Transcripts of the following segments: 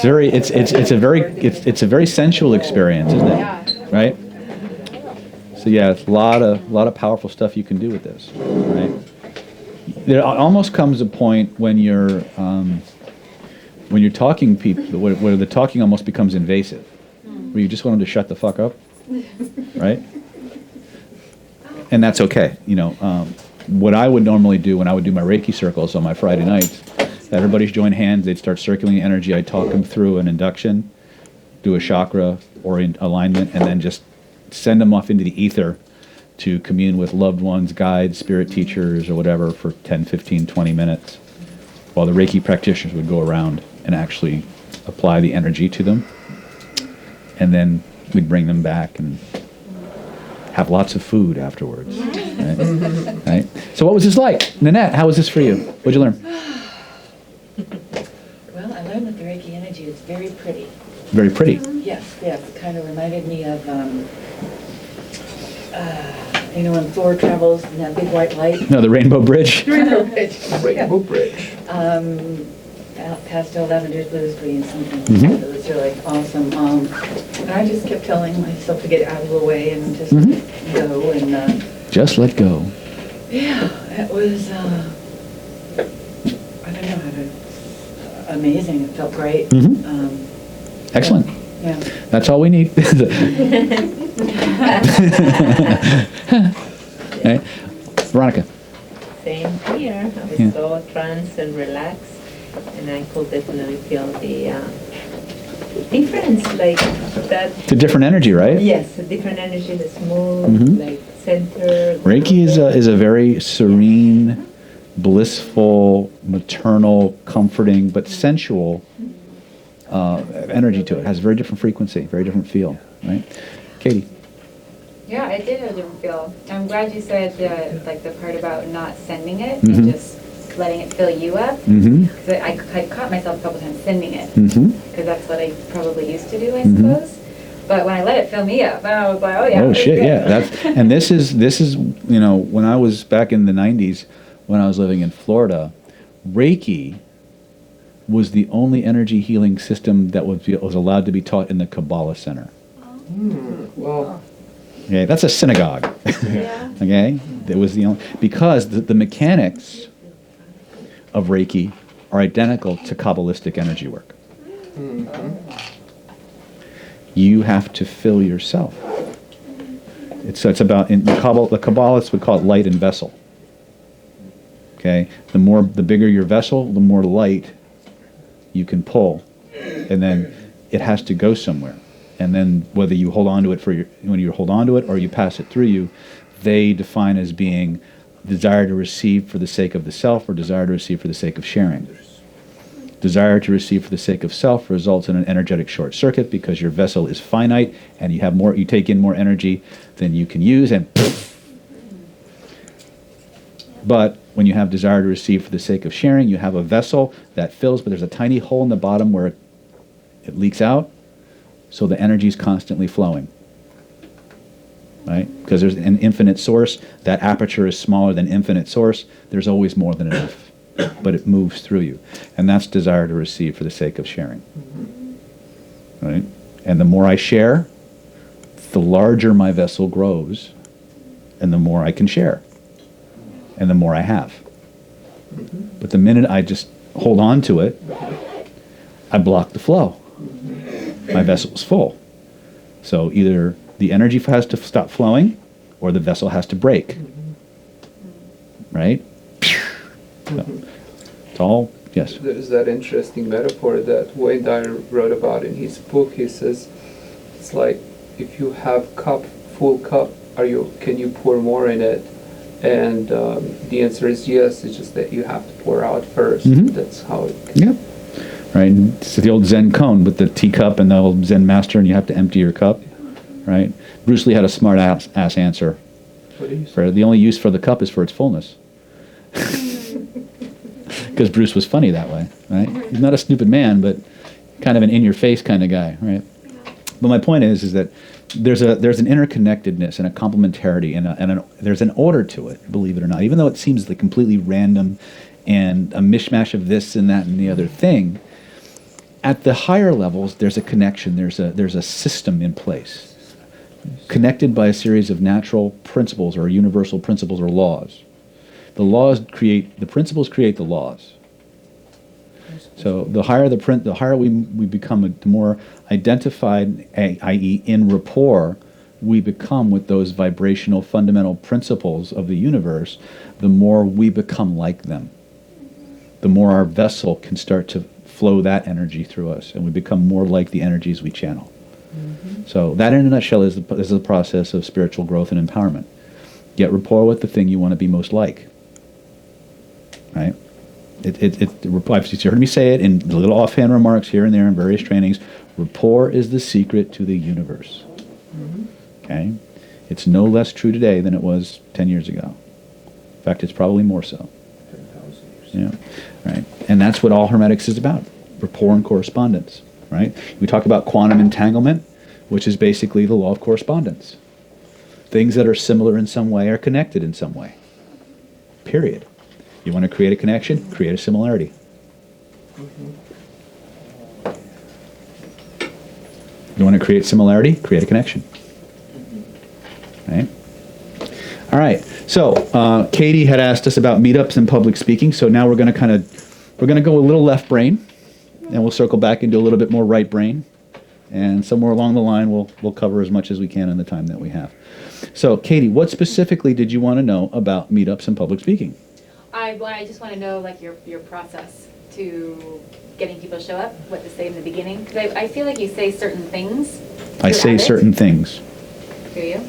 It's a very sensual experience, isn't it? Right? So yeah, it's a lot of powerful stuff you can do with this, right? There almost comes a point when you're talking people where the talking almost becomes invasive, where you just want them to shut the fuck up, right? And that's okay. What I would normally do when I would do my Reiki circles on my Friday nights, everybody's join hands, they'd start circling energy, I'd talk them through an induction, do a chakra alignment, and then just send them off into the ether to commune with loved ones, guides, spirit teachers, or whatever for 10, 15, 20 minutes, while the Reiki practitioners would go around and actually apply the energy to them. And then we'd bring them back and have lots of food afterwards. Right? Right? So what was this like? Nanette, how was this for you? What'd you learn? Well, I learned that the Reiki energy is very pretty. Very pretty. Yes. It kind of reminded me of, when Thor travels in that big white light. No, the Rainbow Bridge. Rainbow Bridge. Rainbow Bridge. Pastel, lavenders, blues, greens, something. Mm-hmm. It was really awesome. And I just kept telling myself to get out of the way and just go. And just let go. yeah, it was. I don't know how to. Amazing. It felt great. Mm-hmm. Excellent. Yeah. That's all we need. Right. Veronica. Same here. I was so tranced and relaxed, and I could definitely feel the difference, like that. It's a different energy, right? Yes, a different energy, the smooth, like center. Reiki is a very serene, blissful, maternal, comforting, but sensual energy to it. It has a very different frequency, very different feel, right? Katie. Yeah, it did have a different feel. I'm glad you said the part about not sending it Mm-hmm. and just letting it fill you up. Mm-hmm. Because I caught myself a couple times sending it. Mm-hmm. Because that's what I probably used to do, I suppose. But when I let it fill me up, I was like, oh yeah. Oh this is shit, good. yeah. And this is when I was back in the 90s, when I was living in Florida, Reiki was the only energy healing system that was allowed to be taught in the Kabbalah Center. Well, Okay, that's a synagogue. Okay, it was the only, because the mechanics of Reiki are identical to Kabbalistic energy work. You have to fill yourself. It's about, in the Kabbalists would call it light and vessel. Okay, the bigger your vessel, the more light you can pull, and then it has to go somewhere. And then whether you hold on to it when you hold on to it or you pass it through you, they define as being desire to receive for the sake of the self or desire to receive for the sake of sharing. Desire to receive for the sake of self results in an energetic short circuit because your vessel is finite and you take in more energy than you can use, and but when you have desire to receive for the sake of sharing, you have a vessel that fills, but there's a tiny hole in the bottom where it leaks out, so the energy is constantly flowing. Right? Because there's an infinite source. That aperture is smaller than infinite source. There's always more than enough, but it moves through you. And that's desire to receive for the sake of sharing. Right? And the more I share, the larger my vessel grows, and the more I can share, and the more I have. But the minute I just hold on to it, I block the flow. My vessel is full. So either the energy has to stop flowing, or the vessel has to break. Right? So, it's all, yes. there's that interesting metaphor that Wayne Dyer wrote about in his book. He says, it's like if you have full cup, can you pour more in it? And the answer is yes. It's just that you have to pour out first. That's how it. Yep. Right. It's the old Zen cone with the teacup and the old Zen master, and you have to empty your cup. Right. Bruce Lee had a smart ass answer. What do you say? For the only use for the cup is for its fullness. Because Bruce was funny that way. Right. He's not a stupid man, but kind of an in-your-face kind of guy. Right. But my point is that there's an interconnectedness and a complementarity and there's an order to it, believe it or not. Even though it seems like completely random and a mishmash of this and that and the other thing, At the higher levels, there's a connection, there's a system in place, connected by a series of natural principles or universal principles or laws. The principles create the laws. So the higher the higher we become, the more identified, i.e. in rapport, we become with those vibrational fundamental principles of the universe, the more we become like them. The more our vessel can start to flow that energy through us, and we become more like the energies we channel. Mm-hmm. So that, in a nutshell, is the process of spiritual growth and empowerment. Get rapport with the thing you want to be most like. Right? You've heard me say it in little offhand remarks here and there in various trainings. Rapport is the secret to the universe. Mm-hmm. Okay? It's no less true today than it was 10 years ago. In fact, it's probably more so. 10,000 years. Yeah. Right? And that's what all Hermetics is about. Rapport and correspondence. Right? We talk about quantum entanglement, which is basically the law of correspondence. Things that are similar in some way are connected in some way. Period. You want to create a connection? Create a similarity. Mm-hmm. You want to create similarity? Create a connection. Right? All right. So Katie had asked us about meetups and public speaking. So now we're going to go a little left brain, and we'll circle back into a little bit more right brain. And somewhere along the line, we'll cover as much as we can in the time that we have. So, Katie, what specifically did you want to know about meetups and public speaking? I just want to know, like, your process to getting people to show up, what to say in the beginning. Because I feel like you say certain things. I say certain things. Do you?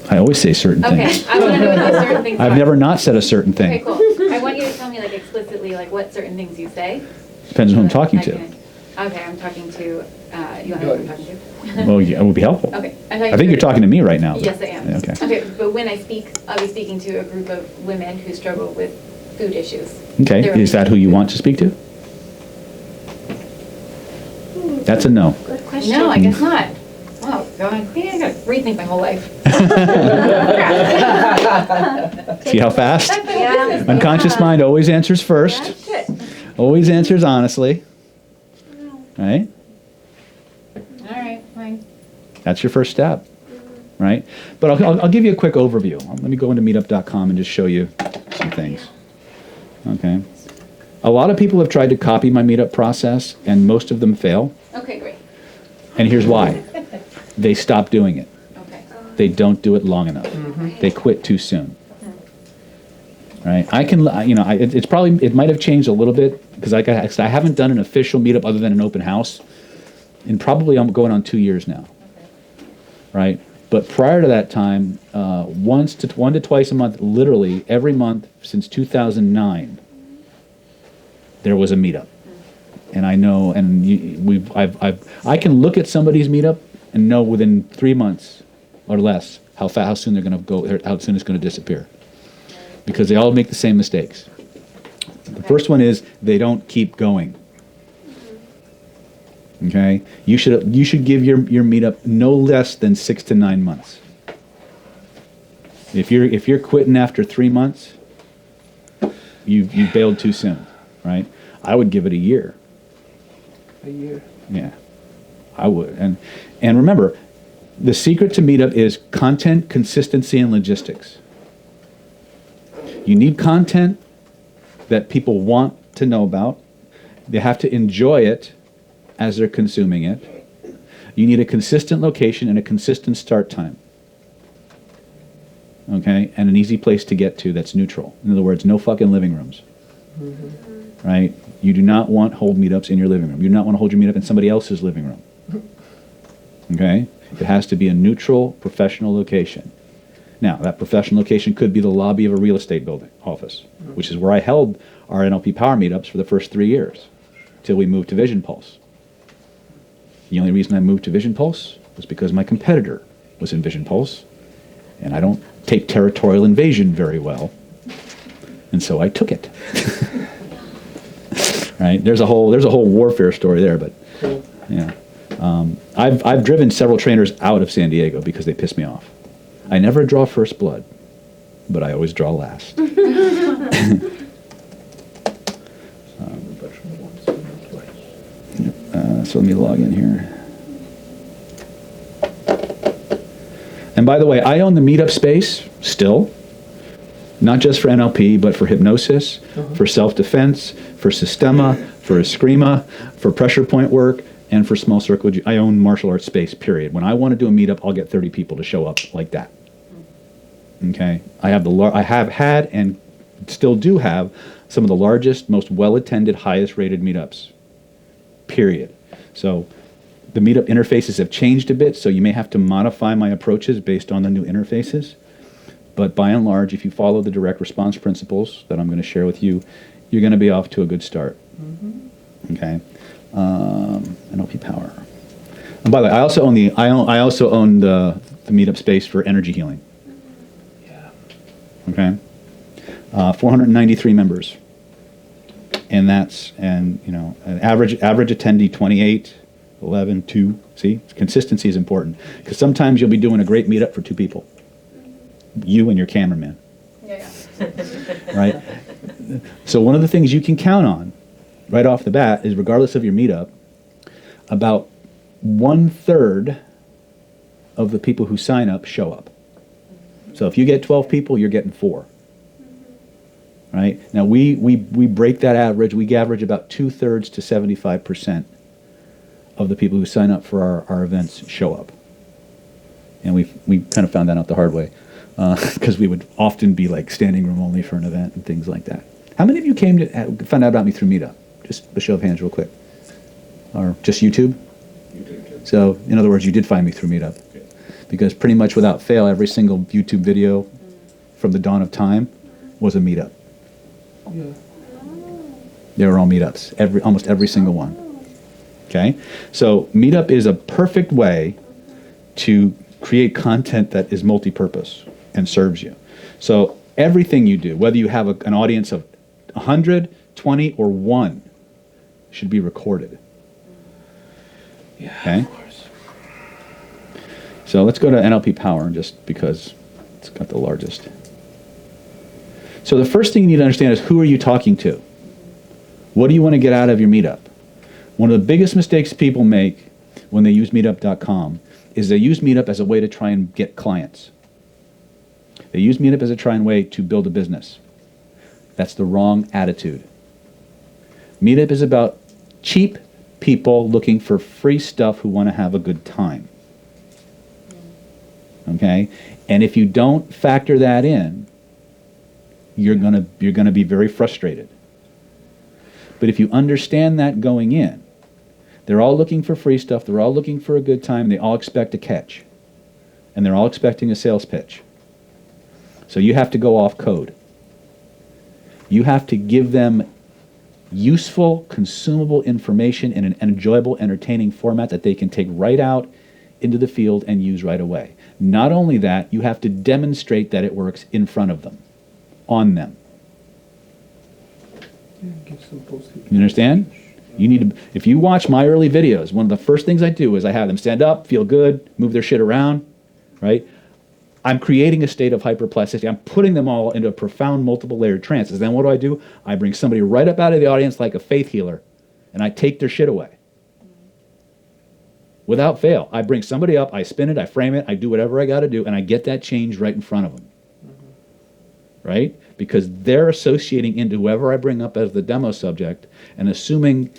I always say certain things. Okay, I want to know what those certain things are. I've never not said a certain thing. Okay, cool. I want you to tell me, like, explicitly, like, what certain things you say. Depends on who I'm talking to. Okay, I'm talking to, you want to know who I'm talking to? Well, yeah, it would be helpful. Okay. I think you're talking to me right now. Yes, I am. Okay. Okay, but when I speak, I'll be speaking to a group of women who struggle with food issues. Okay, is that who you want to speak to? That's a no. Good question. No, I guess not. Oh, God. Yeah, I gotta rethink my whole life. See how fast? Yeah. Unconscious mind always answers first. Always answers honestly. Right? All right, fine. That's your first step. Right? But I'll give you a quick overview. Let me go into meetup.com and just show you some things. Okay. A lot of people have tried to copy my meetup process, and most of them fail. Okay, great. And here's why. They stop doing it. Okay. They don't do it long enough. Mm-hmm. They quit too soon. Right? It might have changed a little bit because I haven't done an official meetup other than an open house in probably I'm going on 2 years now. Okay. Right? But prior to that time, one to twice a month, literally every month since 2009, there was a meetup. And I know, and I can look at somebody's meetup and know within 3 months or less how soon they're going to go, or how soon it's going to disappear, because they all make the same mistakes. The first one is they don't keep going. Okay, you should give your meetup no less than 6 to 9 months. If you're quitting after 3 months, you bailed too soon, right? I would give it a year. A year. Yeah, I would. And remember, the secret to meetup is content, consistency, and logistics. You need content that people want to know about. They have to enjoy it as they're consuming it. You need a consistent location and a consistent start time. Okay? And an easy place to get to that's neutral. In other words, no fucking living rooms. Mm-hmm. Right? You do not want hold meetups in your living room. You do not want to hold your meetup in somebody else's living room. Okay? It has to be a neutral, professional location. Now, that professional location could be the lobby of a real estate building office, which is where I held our Nlppower meetups for the first 3 years, till we moved to Vision Pulse. The only reason I moved to Vision Pulse was because my competitor was in Vision Pulse, and I don't take territorial invasion very well, and so I took it. Right? There's a whole warfare story there, but yeah. I've driven several trainers out of San Diego because they piss me off. I never draw first blood, but I always draw last. So let me log in here. And by the way, I own the Meetup space still, not just for NLP, but for hypnosis, for self-defense, for systema, for eskrima, for pressure point work, and for small circle. I own martial arts space, period. When I want to do a meetup, I'll get 30 people to show up like that. Okay? I have had and still do have some of the largest, most well-attended, highest-rated meetups, period. So the meetup interfaces have changed a bit, so you may have to modify my approaches based on the new interfaces. But by and large, if you follow the direct response principles that I'm going to share with you, you're going to be off to a good start. Okay? Nlppower. And by the way, I also own the meetup space for energy healing. Yeah. Okay? 493 members. And an average attendee 28, 11, 2. See? Consistency is important. Because sometimes you'll be doing a great meetup for 2 people. You and your cameraman. Yeah. Right? So one of the things you can count on right off the bat is, regardless of your meetup, about 1/3 of the people who sign up show up. So if you get 12 people, you're getting 4. Right? Now we break that average. We average about 2/3 to 75% of the people who sign up for our events show up. And we kind of found that out the hard way, because we would often be like standing room only for an event and things like that. How many of you came to find out about me through Meetup? Just a show of hands real quick. Or just YouTube? YouTube. So, in other words, you did find me through Meetup. Okay. Because pretty much without fail, every single YouTube video from the dawn of time was a Meetup. Yeah. They were all Meetups, almost every single one. Okay? So, Meetup is a perfect way to create content that is multi-purpose and serves you. So, everything you do, whether you have an audience of 100, 20, or 1, should be recorded. Yeah, Okay? of course. So let's go to Nlppower, just because it's got the largest. So the first thing you need to understand is, who are you talking to? What do you want to get out of your meetup? One of the biggest mistakes people make when they use meetup.com is they use Meetup as a way to try and get clients. They use Meetup as a way to build a business. That's the wrong attitude. Meetup is about cheap people looking for free stuff who want to have a good time. Okay? And if you don't factor that in, you're gonna be very frustrated. But if you understand that going in, they're all looking for free stuff, they're all looking for a good time, they all expect a catch. And they're all expecting a sales pitch. So you have to go off code. You have to give them useful, consumable information in an enjoyable, entertaining format that they can take right out into the field and use right away. Not only that, you have to demonstrate that it works in front of them, on them. Yeah, give some positive. You understand? You need to, if you watch my early videos, one of the first things I do is I have them stand up, feel good, move their shit around, right? I'm creating a state of hyperplasticity. I'm putting them all into a profound multiple layered trance. And then what do? I bring somebody right up out of the audience like a faith healer, and I take their shit away. Without fail. I bring somebody up, I spin it, I frame it, I do whatever I got to do, and I get that change right in front of them. Right? Because they're associating into whoever I bring up as the demo subject and assuming,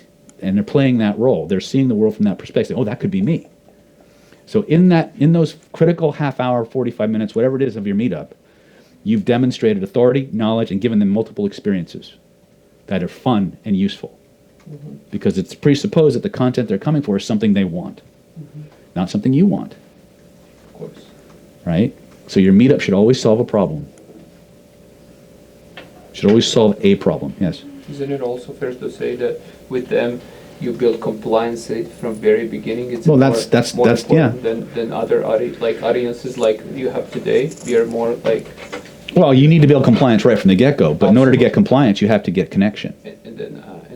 and they're playing that role. They're seeing the world from that perspective. Oh, that could be me. So in those critical half hour, 45 minutes, whatever it is of your meetup, you've demonstrated authority, knowledge, and given them multiple experiences that are fun and useful. Because it's presupposed that the content they're coming for is something they want, not something you want. Of course. Right? So your meetup should always solve a problem. Should always solve a problem. Yes? Isn't it also fair to say that with them, you build compliance from very beginning? It's Well, more that's yeah. important than other audiences like you have today. We are more like. Well, you need to build compliance right from the get-go, but in order to get compliance, you have to get connection. And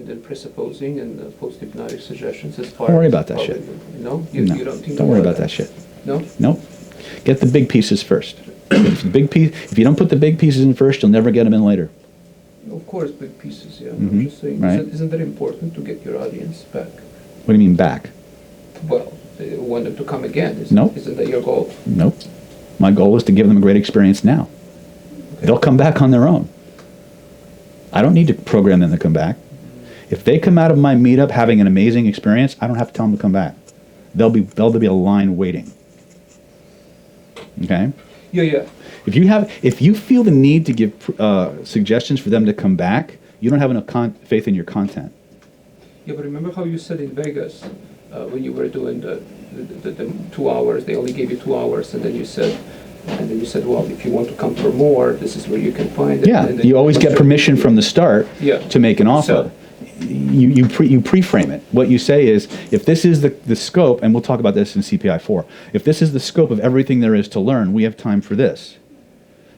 then presupposing and post-hypnotic suggestions as far. Don't worry about that shit. No, No, you don't think. don't worry about that shit. No. Nope. Get the big pieces first. If you don't put the big pieces in first, you'll never get them in later. Of course, big pieces. Yeah, Mhm, I'm just saying. right. Isn't that important to get your audience back? What do you mean back? Well, they want them to come again. Nope. Isn't that your goal? Nope. My goal is to give them a great experience now. They'll come back on their own. I don't need to program them to come back. If they come out of my meetup having an amazing experience, I don't have to tell them to come back. There'll be a line waiting. Okay? Yeah. If you feel the need to give suggestions for them to come back, you don't have enough faith in your content. Yeah, but remember how you said in Vegas, when you were doing the 2 hours, they only gave you 2 hours, and then you said, well, if you want to come for more, this is where you can find it. Yeah, And then you always get permission from the start to make an offer. So- You pre-frame it. What you say is, if this is the scope, and we'll talk about this in CPI 4, if this is the scope of everything there is to learn, we have time for this.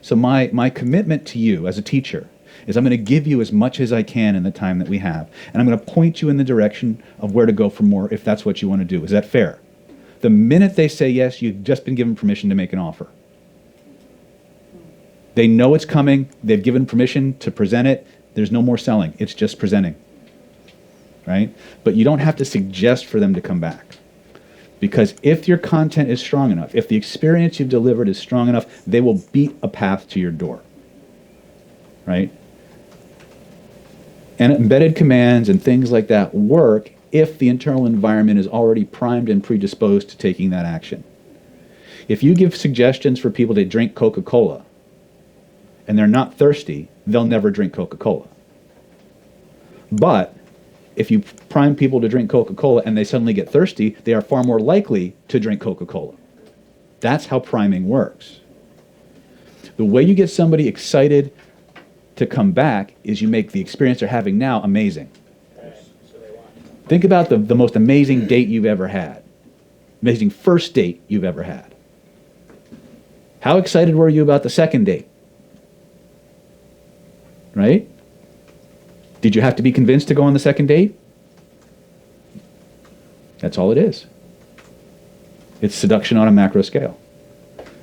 So my commitment to you as a teacher is I'm going to give you as much as I can in the time that we have, and I'm going to point you in the direction of where to go for more if that's what you want to do. Is that fair? The minute they say yes, you've just been given permission to make an offer. They know it's coming. They've given permission to present it. There's no more selling. It's just presenting. Right? But you don't have to suggest for them to come back. Because if your content is strong enough, if the experience you've delivered is strong enough, they will beat a path to your door. Right? And embedded commands and things like that work if the internal environment is already primed and predisposed to taking that action. If you give suggestions for people to drink Coca-Cola and they're not thirsty, they'll never drink Coca-Cola. But if you prime people to drink Coca-Cola and they suddenly get thirsty, they are far more likely to drink Coca-Cola. That's how priming works. The way you get somebody excited to come back is you make the experience they're having now amazing. Think about the most amazing date you've ever had. Amazing first date you've ever had. How excited were you about the second date? Right? Did you have to be convinced to go on the second date? That's all it is. It's seduction on a macro scale.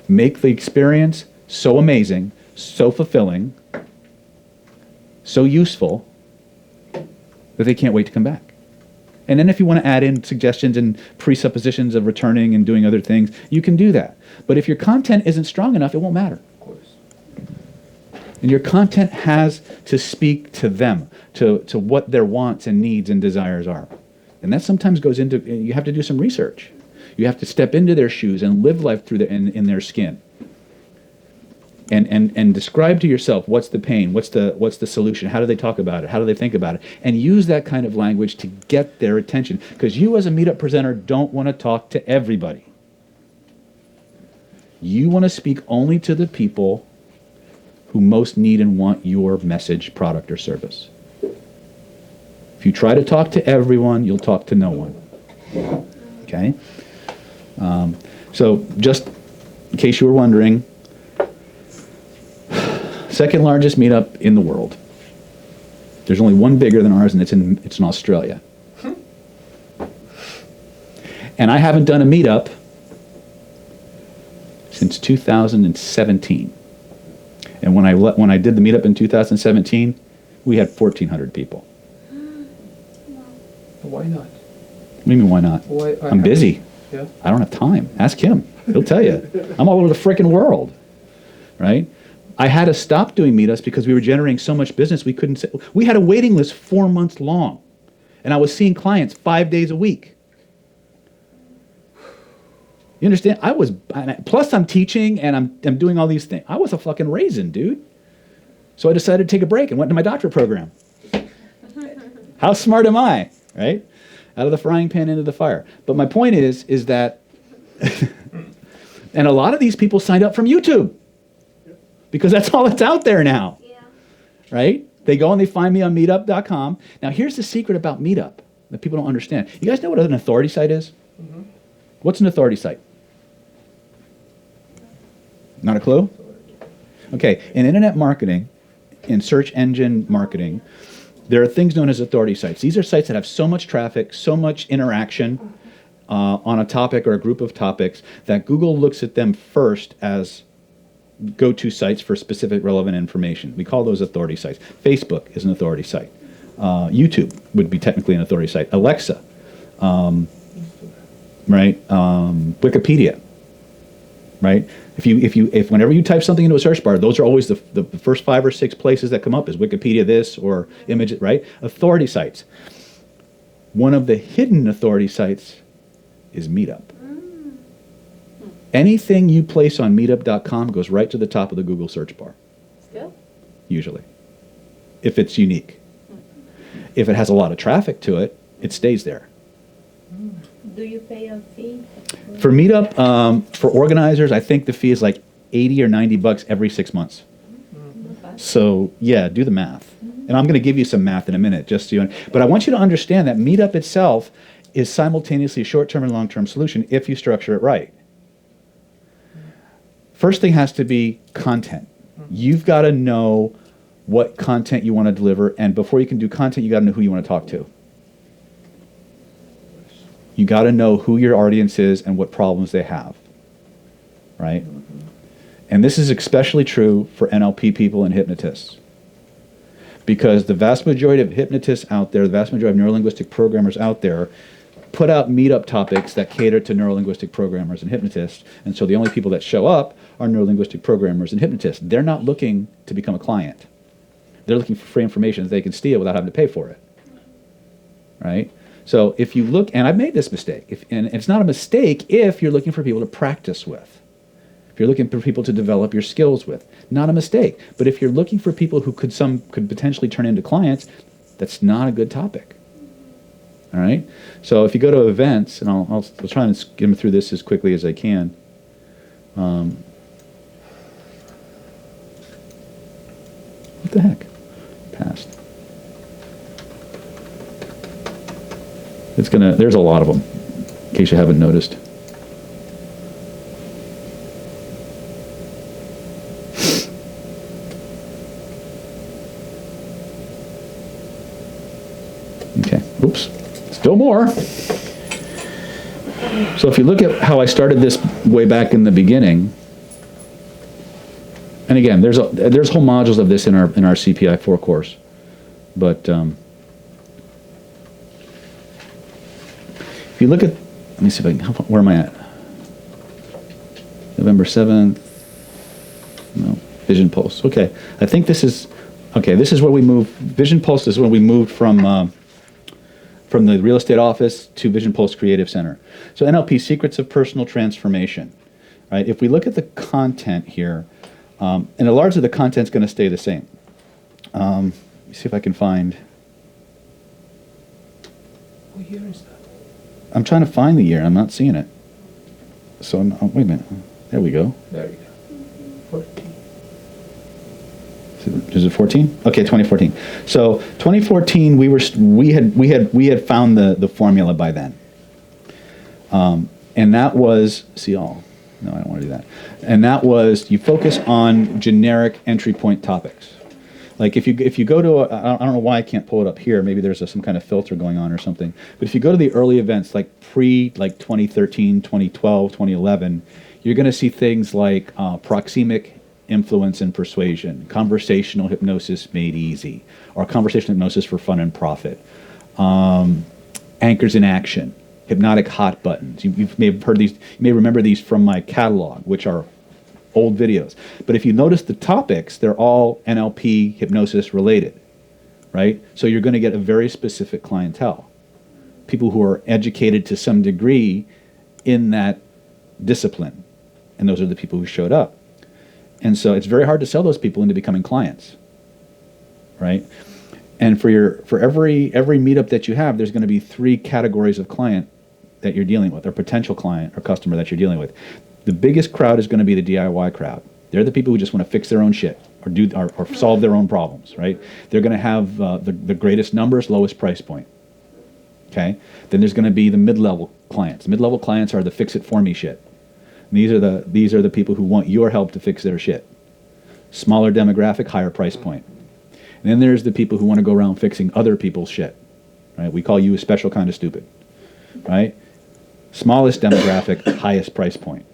Make the experience so amazing, so fulfilling, so useful that they can't wait to come back. And then if you want to add in suggestions and presuppositions of returning and doing other things, you can do that. But if your content isn't strong enough, it won't matter. Of course. And your content has to speak to them, to what their wants and needs and desires are. And that sometimes goes into, you have to do some research. You have to step into their shoes and live life through in their skin. And describe to yourself what's the pain, what's the solution, how do they talk about it, how do they think about it, and use that kind of language to get their attention. Because you as a meetup presenter don't want to talk to everybody. You want to speak only to the people who most need and want your message, product, or service. If you try to talk to everyone, you'll talk to no one. Okay? So just in case you were wondering, second largest meetup in the world. There's only one bigger than ours, and it's in Australia. And I haven't done a meetup since 2017. And when I did the meetup in 2017, we had 1,400 people. Why not? What do you mean, why not? I'm busy. Yeah. I don't have time. Ask him. He'll tell you. I'm all over the frickin' world. Right? I had to stop doing meetups because we were generating so much business we couldn't say. We had a waiting list 4 months long. And I was seeing clients 5 days a week. You understand? Plus I'm teaching and I'm doing all these things. I was a fucking raisin, dude. So I decided to take a break and went to my doctorate program. How smart am I? Right? Out of the frying pan into the fire. But my point is that, and a lot of these people signed up from YouTube. Because that's all that's out there now. Yeah. Right? They go and they find me on meetup.com. Now here's the secret about Meetup that people don't understand. You guys know what an authority site is? Mm-hmm. What's an authority site? Not a clue? Okay, in internet marketing, in search engine marketing, there are things known as authority sites. These are sites that have so much traffic, so much interaction on a topic or a group of topics that Google looks at them first as go-to sites for specific relevant information. We call those authority sites. Facebook is an authority site. YouTube would be technically an authority site. Alexa, right? Wikipedia, right? If whenever you type something into a search bar, those are always the first 5 or 6 places that come up is Wikipedia this or image, right? Authority sites. One of the hidden authority sites is Meetup. Anything you place on meetup.com goes right to the top of the Google search bar. Still? Usually, if it's unique. If it has a lot of traffic to it, it stays there. Do you pay a fee? For Meetup, for organizers, I think the fee is like $80 or $90 every 6 months. So yeah, do the math. And I'm going to give you some math in a minute, just so you. But I want you to understand that Meetup itself is simultaneously a short-term and long-term solution if you structure it right. First thing has to be content. You've got to know what content you want to deliver, and before you can do content, you got to know who you want to talk to. You got to know who your audience is and what problems they have, right? And this is especially true for NLP people and hypnotists. Because the vast majority of hypnotists out there, the vast majority of neurolinguistic programmers out there, put out Meetup topics that cater to neurolinguistic programmers and hypnotists. And so the only people that show up are neurolinguistic programmers and hypnotists. They're not looking to become a client. They're looking for free information that they can steal without having to pay for it, right? So if you look, and I've made this mistake, and it's not a mistake if you're looking for people to practice with. If you're looking for people to develop your skills with, not a mistake. But if you're looking for people who could potentially turn into clients, that's not a good topic. All right. So if you go to events, and I'll try and skim through this as quickly as I can. What the heck? Passed. There's a lot of them, in case you haven't noticed. Okay, oops, still more. So if you look at how I started this way back in the beginning, and again, there's whole modules of this in our CPI 4 course, but if you look at, let me see if I can, where am I at? November 7th, no, Vision Pulse. Okay, I think this is where we moved. Vision Pulse is when we moved from the real estate office to Vision Pulse Creative Center. So NLP, Secrets of Personal Transformation, right? If we look at the content here, and largely the content's going to stay the same. Let me see if I can find. What year is that? I'm trying to find the year. I'm not seeing it. So wait a minute. There we go. There you go. 14. Is it 14? Okay, 2014. So 2014, we had found the formula by then, and that was No, I don't want to do that. And that was you focus on generic entry point topics. Like if you go to I don't know why I can't pull it up here. Maybe there's some kind of filter going on or something. But if you go to the early events like 2013, 2012, 2011, you're going to see things like proxemic influence and persuasion, conversational hypnosis made easy, or conversational hypnosis for fun and profit, anchors in action, hypnotic hot buttons. You may have heard these. You may remember these from my catalog, which are old videos. But if you notice the topics, they're all NLP hypnosis related, right? So you're going to get a very specific clientele, people who are educated to some degree in that discipline, and those are the people who showed up. And so it's very hard to sell those people into becoming clients, right? And for every meetup that you have, there's going to be 3 categories of client that you're dealing with, or potential client or customer that you're dealing with. The biggest crowd is going to be the DIY crowd. They're the people who just want to fix their own shit or solve their own problems, right? They're going to have the greatest numbers, lowest price point. Okay. Then there's going to be the mid-level clients. Mid-level clients are the fix-it-for-me shit. And these are the people who want your help to fix their shit. Smaller demographic, higher price point. And then there's the people who want to go around fixing other people's shit. Right? We call you a special kind of stupid. Right? Smallest demographic, highest price point.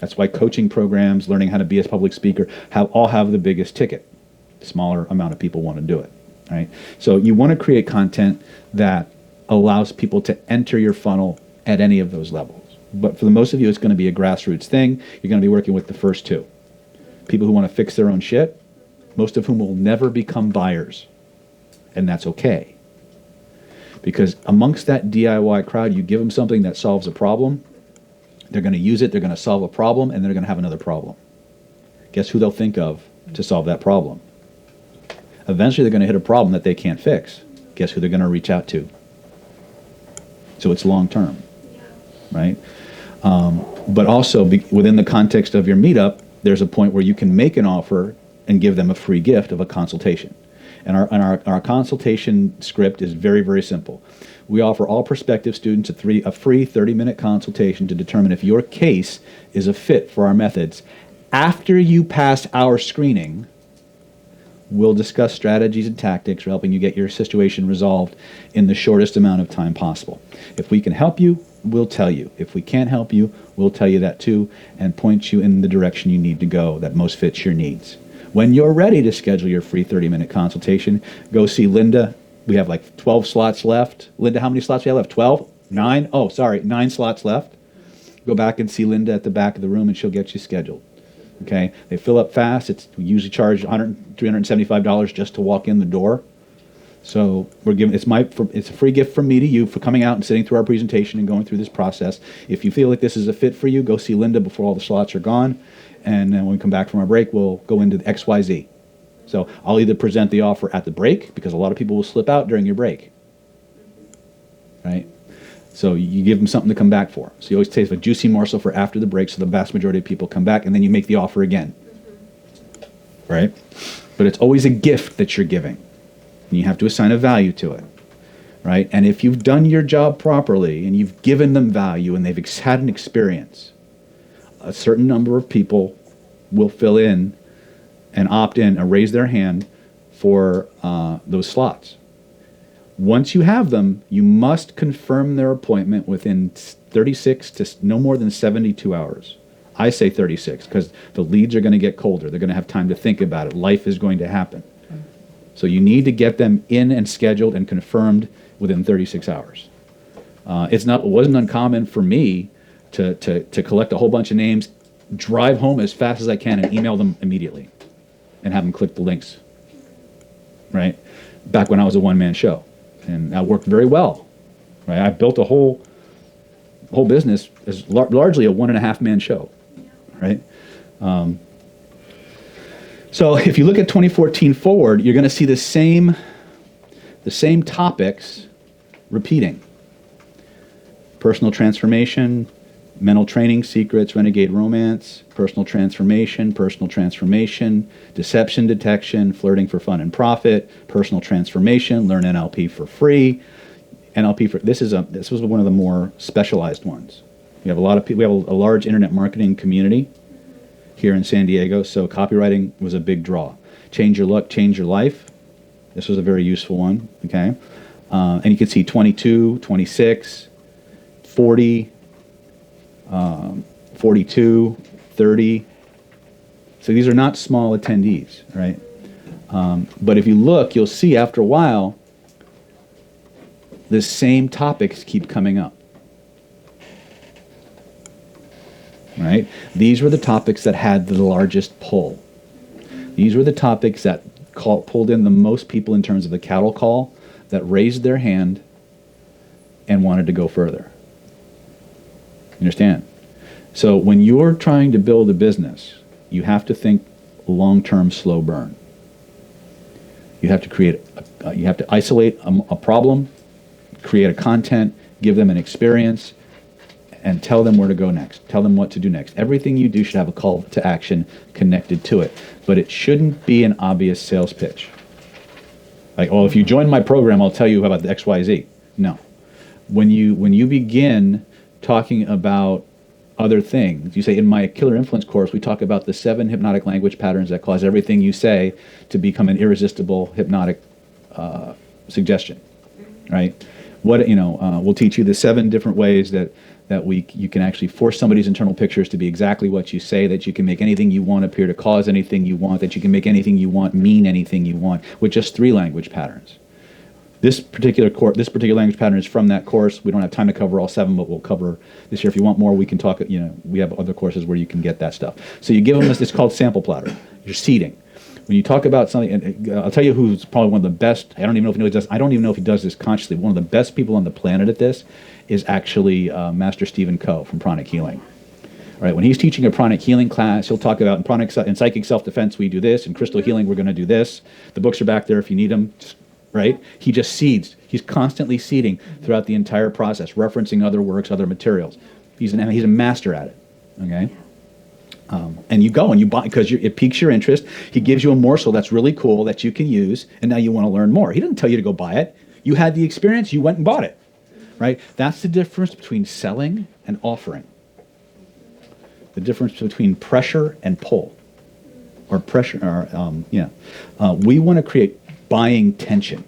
That's why coaching programs, learning how to be a public speaker, all have the biggest ticket. Smaller amount of people want to do it. Right? So you want to create content that allows people to enter your funnel at any of those levels. But for the most of you, it's going to be a grassroots thing. You're going to be working with the first two. People who want to fix their own shit, most of whom will never become buyers. And that's okay. Because amongst that DIY crowd, you give them something that solves a problem, they're going to use it, they're going to solve a problem, and they're going to have another problem. Guess who they'll think of to solve that problem? Eventually, they're going to hit a problem that they can't fix. Guess who they're going to reach out to? So it's long term, right? But also within the context of your meetup, there's a point where you can make an offer and give them a free gift of a consultation. And our consultation script is very, very simple. We offer all prospective students a free 30-minute consultation to determine if your case is a fit for our methods. After you pass our screening, we'll discuss strategies and tactics for helping you get your situation resolved in the shortest amount of time possible. If we can help you, we'll tell you. If we can't help you, we'll tell you that too and point you in the direction you need to go that most fits your needs. When you're ready to schedule your free 30-minute consultation, go see Linda. We have like 12 slots left. Linda, how many slots do you have left? 12? 9? Oh, sorry, 9 slots left. Go back and see Linda at the back of the room and she'll get you scheduled. Okay? They fill up fast. We usually charge $375 just to walk in the door. So we're giving it's a free gift from me to you for coming out and sitting through our presentation and going through this process. If you feel like this is a fit for you, go see Linda before all the slots are gone. And then when we come back from our break, we'll go into the XYZ. So I'll either present the offer at the break, because a lot of people will slip out during your break. Right? So you give them something to come back for. So you always save a juicy morsel for after the break so the vast majority of people come back, and then you make the offer again. Right? But it's always a gift that you're giving. And you have to assign a value to it. Right? And if you've done your job properly and you've given them value and they've had an experience, a certain number of people will fill in and opt in and raise their hand for those slots. Once you have them, you must confirm their appointment within 36 to no more than 72 hours. I say 36 because the leads are going to get colder. They're going to have time to think about it. Life is going to happen. So you need to get them in and scheduled and confirmed within 36 hours. It wasn't uncommon for me to collect a whole bunch of names, drive home as fast as I can and email them immediately and have them click the links, right? Back when I was a one-man show. And that worked very well, right? I built a whole business as largely a 1.5-man show, right? So if you look at 2014 forward, you're going to see the same topics repeating. Personal transformation, mental training secrets, renegade romance, personal transformation, deception detection, flirting for fun and profit, personal transformation, learn NLP for free. This was one of the more specialized ones. We have a lot of people. We have a large internet marketing community here in San Diego, so copywriting was a big draw. Change your luck, change your life. This was a very useful one. Okay, and you can see 22, 26, 40. 42, 30. So these are not small attendees, right? But if you look, you'll see after a while, the same topics keep coming up, right? These were the topics that had the largest pull. These were the topics that pulled in the most people in terms of the cattle call, that raised their hand and wanted to go further. You understand? So when you're trying to build a business, you have to think long-term slow burn. You have to you have to isolate a problem, create a content, give them an experience, and tell them where to go next. Tell them what to do next. Everything you do should have a call to action connected to it. But it shouldn't be an obvious sales pitch. Like, oh, if you join my program, I'll tell you about the XYZ. No. When you begin talking about other things, you say, in my Killer Influence course, we talk about the 7 hypnotic language patterns that cause everything you say to become an irresistible hypnotic suggestion, right? We'll teach you the 7 different ways that you can actually force somebody's internal pictures to be exactly what you say, that you can make anything you want appear to cause anything you want, that you can make anything you want mean anything you want with just 3 language patterns. This particular language pattern is from that course. We don't have time to cover all 7, but we'll cover this year. If you want more, we can talk. We have other courses where you can get that stuff. So you give them this. It's called sample platter. You're seeding. When you talk about something, and I'll tell you who's probably one of the best. I don't even know if he does this consciously. One of the best people on the planet at this is actually Master Stephen Coe from Pranic Healing. All right, when he's teaching a pranic healing class, he'll talk about in psychic self-defense we do this, in crystal healing we're going to do this. The books are back there if you need them. Right? He just seeds. He's constantly seeding throughout the entire process, referencing other works, other materials. He's a master at it. Okay. And you go and you buy because it piques your interest. He gives you a morsel that's really cool that you can use, and now you want to learn more. He doesn't tell you to go buy it. You had the experience. You went and bought it. Right? That's the difference between selling and offering. The difference between pressure and pull, or pressure. We want to create buying tension,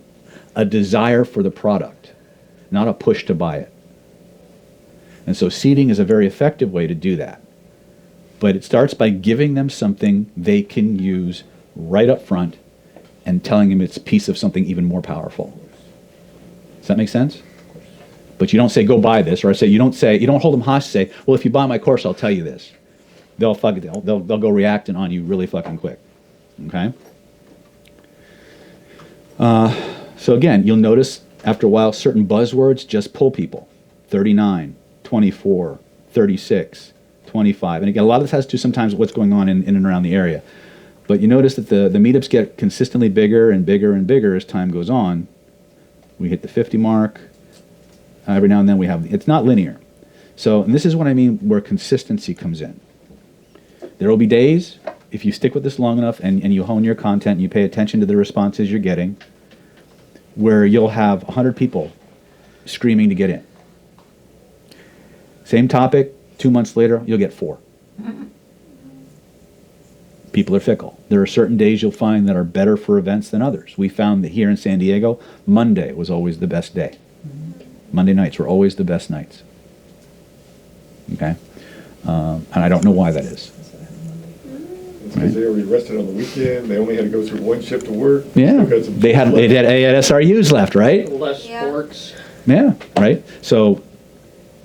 a desire for the product, not a push to buy it. And so seeding is a very effective way to do that. But it starts by giving them something they can use right up front and telling them it's a piece of something even more powerful. Does that make sense? But you don't say, go buy this, or you don't hold them hostage, say, well, if you buy my course, I'll tell you this. They'll go reacting on you really fucking quick. Okay? So again, you'll notice after a while certain buzzwords just pull people. 39, 24, 36, 25. And again, a lot of this has to do sometimes with what's going on in and around the area. But you notice that the meetups get consistently bigger and bigger and bigger as time goes on. We hit the 50 mark. Every now and then it's not linear. So, and this is what I mean where consistency comes in. There will be days, if you stick with this long enough and you hone your content and you pay attention to the responses you're getting, where you'll have 100 people screaming to get in. Same topic, 2 months later, you'll get 4. People are fickle. There are certain days you'll find that are better for events than others. We found that here in San Diego, Monday was always the best day. Monday nights were always the best nights. Okay? And I don't know why that is. Because they already rested on the weekend. They only had to go through 1 shift of work. Yeah, they had SRUs left, right? Less sports. Yeah, right. So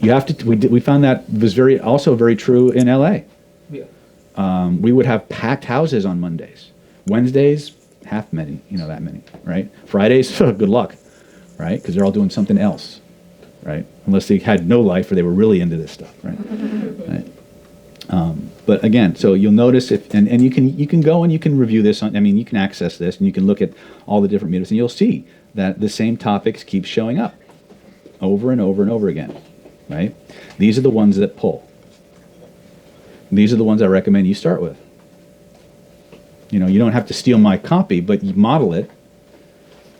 you have to. We found that was also very true in LA. Yeah. We would have packed houses on Mondays. Wednesdays, that many, right? Fridays, good luck, right? Because they're all doing something else, right? Unless they had no life or they were really into this stuff, right? Right. But again, so you'll notice and you can go and you can review this you can access this and you can look at all the different meetups and you'll see that the same topics keep showing up over and over and over again, right? These are the ones that pull. These are the ones I recommend you start with. You don't have to steal my copy, but you model it,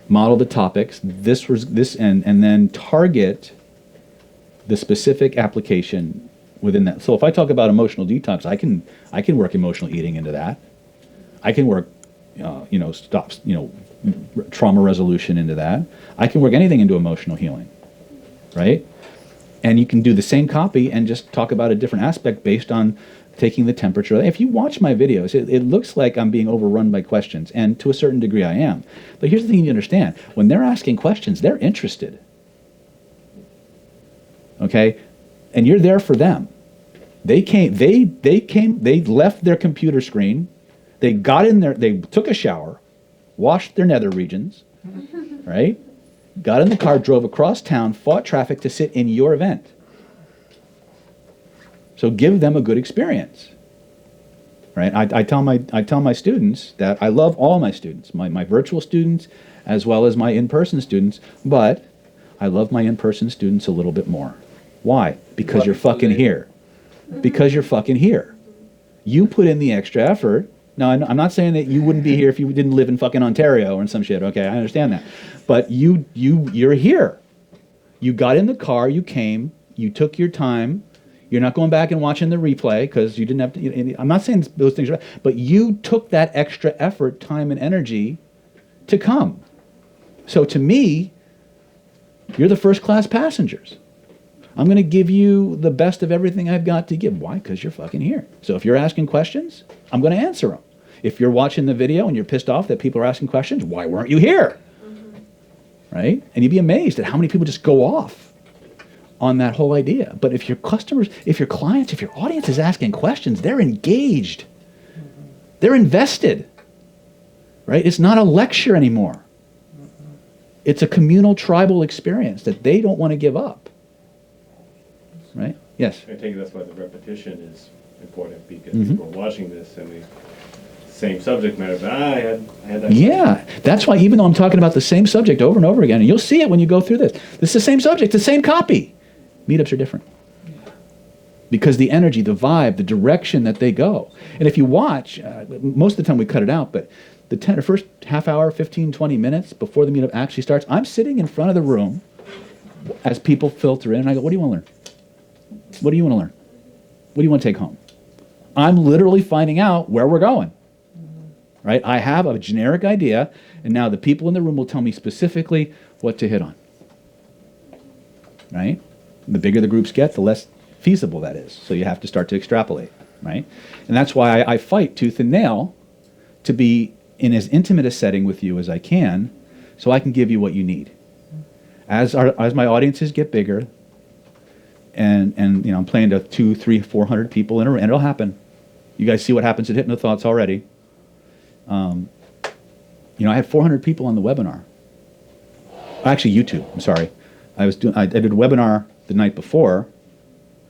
model the topics, and then target the specific application within that. So if I talk about emotional detox, I can work emotional eating into that. I can work, trauma resolution into that. I can work anything into emotional healing, right? And you can do the same copy and just talk about a different aspect based on taking the temperature. If you watch my videos, it looks like I'm being overrun by questions, and to a certain degree I am. But here's the thing you understand. When they're asking questions, they're interested. Okay? And you're there for them. They left their computer screen, they got in there, they took a shower, washed their nether regions, right? Got in the car, drove across town, fought traffic to sit in your event. So give them a good experience, right? I tell my students that I love all my students, my virtual students as well as my in-person students, but I love my in-person students a little bit more. Why? Because you're fucking here. Because you're fucking here. You put in the extra effort. Now, I'm not saying that you wouldn't be here if you didn't live in fucking Ontario or in some shit, okay? I understand that. But you're here. You got in the car, you came, you took your time. You're not going back and watching the replay because you didn't have to. I'm not saying those things are, but you took that extra effort, time, and energy to come. So to me, you're the first-class passengers. I'm going to give you the best of everything I've got to give. Why? Because you're fucking here. So if you're asking questions, I'm going to answer them. If you're watching the video and you're pissed off that people are asking questions, why weren't you here? right? And you'd be amazed at how many people just go off on that whole idea. But if your customers, if your clients, if your audience is asking questions, they're engaged. They're invested, right? It's not a lecture anymore. It's a communal, tribal experience that they don't want to give up, right? Yes? I take it that's why the repetition is important, because Mhm. people are watching this and the same subject matter, but I had that. Yeah, that's why even though I'm talking about the same subject over and over again, and you'll see it when you go through this, this is the same subject, the same copy. Meetups are different. Because the energy, the vibe, the direction that they go. And if you watch, most of the time we cut it out, but the first half hour, 15, 20 minutes before the meetup actually starts, I'm sitting in front of the room as people filter in, and I go, what do you want to learn? What do you want to learn? What do you want to take home? I'm literally finding out where we're going. Right? I have a generic idea, and now the people in the room will tell me specifically what to hit on. Right? The bigger the groups get, the less feasible that is. So you have to start to extrapolate. Right? And that's why I fight tooth and nail to be in as intimate a setting with you as I can, so I can give you what you need. As my audiences get bigger, and you know, I'm playing to 200, 300, 400 people in a room, and it'll happen. You guys see what happens at HypnoThoughts already. You know, I had 400 people on the webinar. Actually, YouTube. I'm sorry. I did a webinar the night before,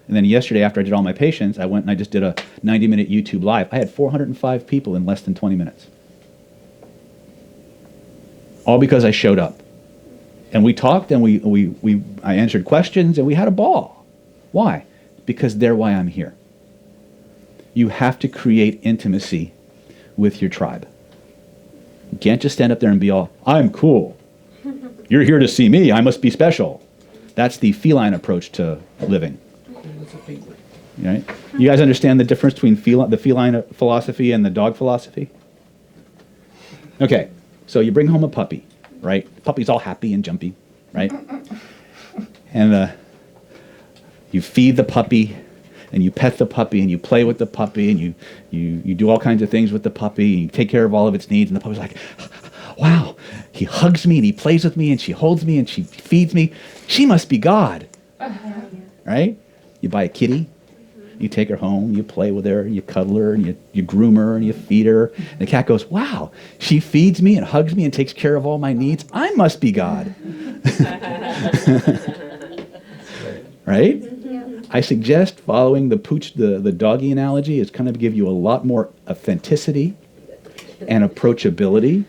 and then yesterday, after I did all my patients, I went and I just did a 90-minute YouTube live. I had 405 people in less than 20 minutes. All because I showed up. And we talked, and I answered questions, and we had a ball. Why? Because they're why I'm here. You have to create intimacy with your tribe. You can't just stand up there and be all, I'm cool. You're here to see me, I must be special. That's the feline approach to living. Right? You guys understand the difference between the feline philosophy and the dog philosophy? Okay, so you bring home a puppy, right? The puppy's all happy and jumpy, right? And you feed the puppy, and you pet the puppy, and you play with the puppy, and you do all kinds of things with the puppy, and you take care of all of its needs, and the puppy's like, wow, he hugs me, and he plays with me, and she holds me, and she feeds me. She must be God. Right? You buy a kitty, you take her home, you play with her, you cuddle her, and you groom her, and you feed her. And the cat goes, wow, she feeds me and hugs me and takes care of all my needs. I must be God. Right? I suggest following the doggy analogy is kind of give you a lot more authenticity and approachability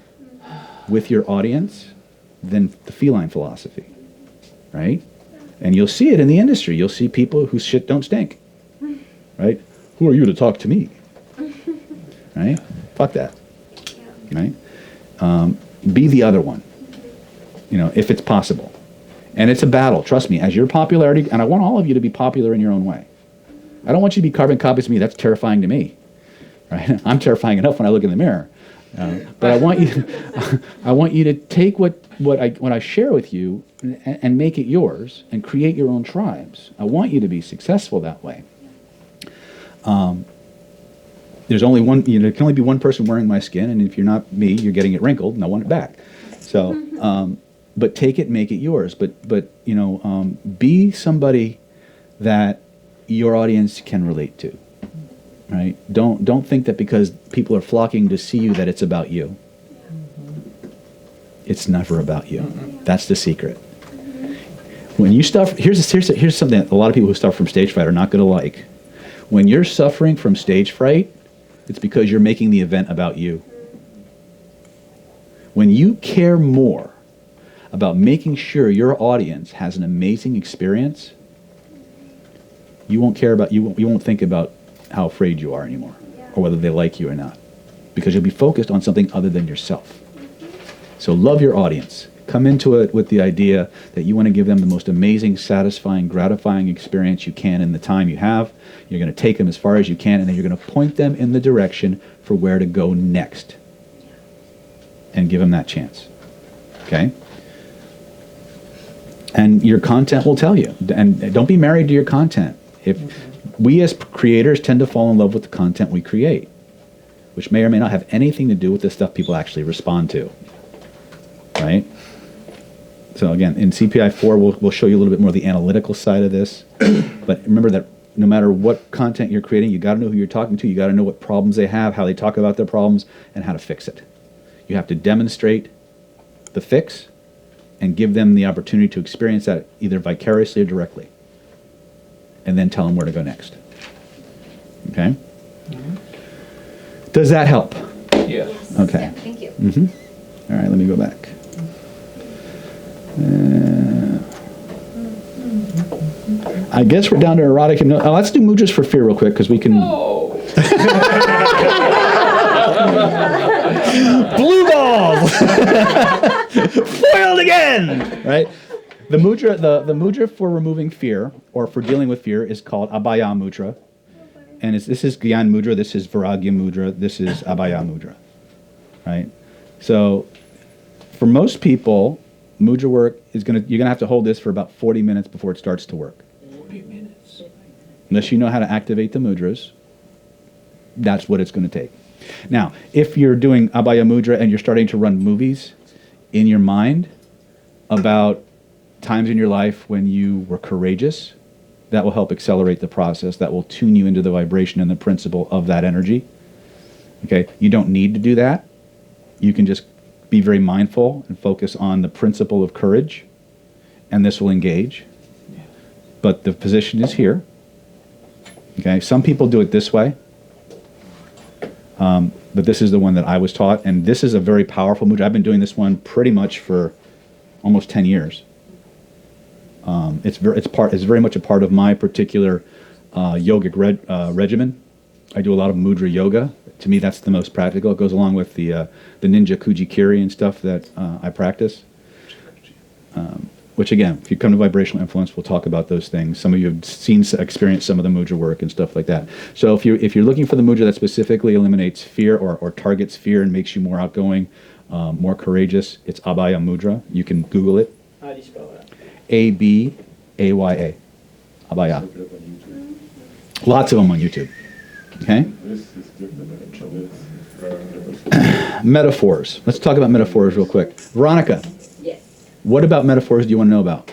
with your audience than the feline philosophy, right? And you'll see it in the industry. You'll see people whose shit don't stink, right? Who are you to talk to me? Right? Fuck that, right? Be the other one, you know, if it's possible. And it's a battle, trust me, as your popularity, and I want all of you to be popular in your own way. I don't want you to be carbon copies of me. That's terrifying to me, right? I'm terrifying enough when I look in the mirror. But I want you to take what I share with you and make it yours and create your own tribes. I want you to be successful that way. There's only one, there can only be one person wearing my skin, and if you're not me, you're getting it wrinkled, and I want it back. So, but take it, make it yours. But you know, be somebody that your audience can relate to. Right? Don't think that because people are flocking to see you that it's about you. It's never about you. That's the secret. When you here's something that a lot of people who suffer from stage fright are not going to like. When you're suffering from stage fright, it's because you're making the event about you. When you care more about making sure your audience has an amazing experience, you won't think about how afraid you are anymore, or whether they like you or not, because you'll be focused on something other than yourself. So love your audience. Come into it with the idea that you want to give them the most amazing, satisfying, gratifying experience you can in the time you have. You're going to take them as far as you can, and then you're going to point them in the direction for where to go next, and give them that chance. Okay? And your content will tell you. And don't be married to your content. We as creators tend to fall in love with the content we create, which may or may not have anything to do with the stuff people actually respond to, right? So again, in CPI 4, we'll show you a little bit more of the analytical side of this. But remember that no matter what content you're creating, you got to know who you're talking to. You got to know what problems they have, how they talk about their problems, and how to fix it. You have to demonstrate the fix and give them the opportunity to experience that either vicariously or directly. And then tell them where to go next. Okay? Does that help? Yeah. Okay. Yeah, thank you. All right, let me go back. I guess we're down to erotic hypnosis. Let's do mudras for fear real quick because we can. Blue balls! Foiled again! Right? The mudra, the mudra for removing fear or for dealing with fear is called Abhaya Mudra. And this is Gyan Mudra, this is Vairagya Mudra, this is Abhaya Mudra. Right? So for most people, mudra work is you're gonna have to hold this for about 40 minutes before it starts to work. 40 minutes. Unless you know how to activate the mudras, that's what it's going to take. Now, if you're doing Abhaya Mudra and you're starting to run movies in your mind about times in your life when you were courageous, that will help accelerate the process. That will tune you into the vibration and the principle of that energy. Okay, you don't need to do that. You can just be very mindful and focus on the principle of courage, and this will engage. But the position is here. Okay, some people do it this way, but this is the one that I was taught, and this is a very powerful mudra. I've been doing this one pretty much for almost 10 years. It's very much a part of my particular yogic regimen. I do a lot of mudra yoga. To me, that's the most practical. It goes along with the ninja kujikiri and stuff that I practice. Which again, if you come to Vibrational Influence, we'll talk about those things. Some of you have experienced some of the mudra work and stuff like that. So if you're looking for the mudra that specifically eliminates fear or targets fear and makes you more outgoing, more courageous, it's Abhaya Mudra. You can Google it. How do you spell that? Abaya. Abhaya. Lots of them on YouTube. Okay? This is different than this. Metaphors. Let's talk about metaphors real quick. Veronica, Yes. what about metaphors do you want to know about?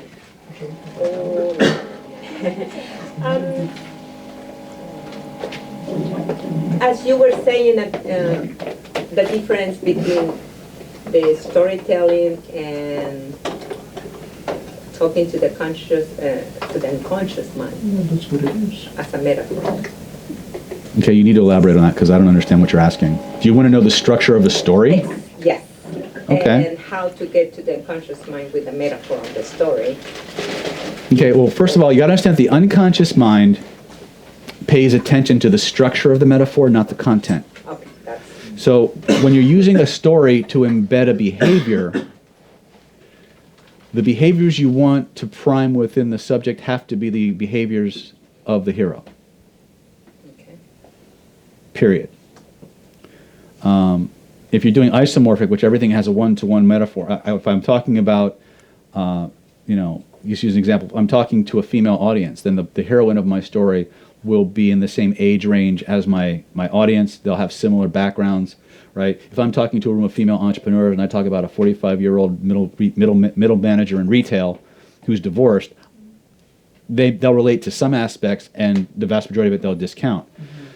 As you were saying, the difference between the storytelling and talking to the conscious, to the unconscious mind. That's what it is. As a metaphor. Okay, you need to elaborate on that because I don't understand what you're asking. Do you want to know the structure of the story? Yes. Okay. And how to get to the unconscious mind with the metaphor of the story. Okay, well, first of all, you got to understand that the unconscious mind pays attention to the structure of the metaphor, not the content. Okay, that's So when you're using a story to embed a behavior, the behaviors you want to prime within the subject have to be the behaviors of the hero. okay. Period. If you're doing isomorphic, which everything has a one-to-one metaphor, if I'm talking about, just use an example, I'm talking to a female audience, then the heroine of my story will be in the same age range as my audience. They'll have similar backgrounds, right? If I'm talking to a room of female entrepreneurs and I talk about a 45-year-old middle manager in retail who's divorced, they'll relate to some aspects, and the vast majority of it they'll discount.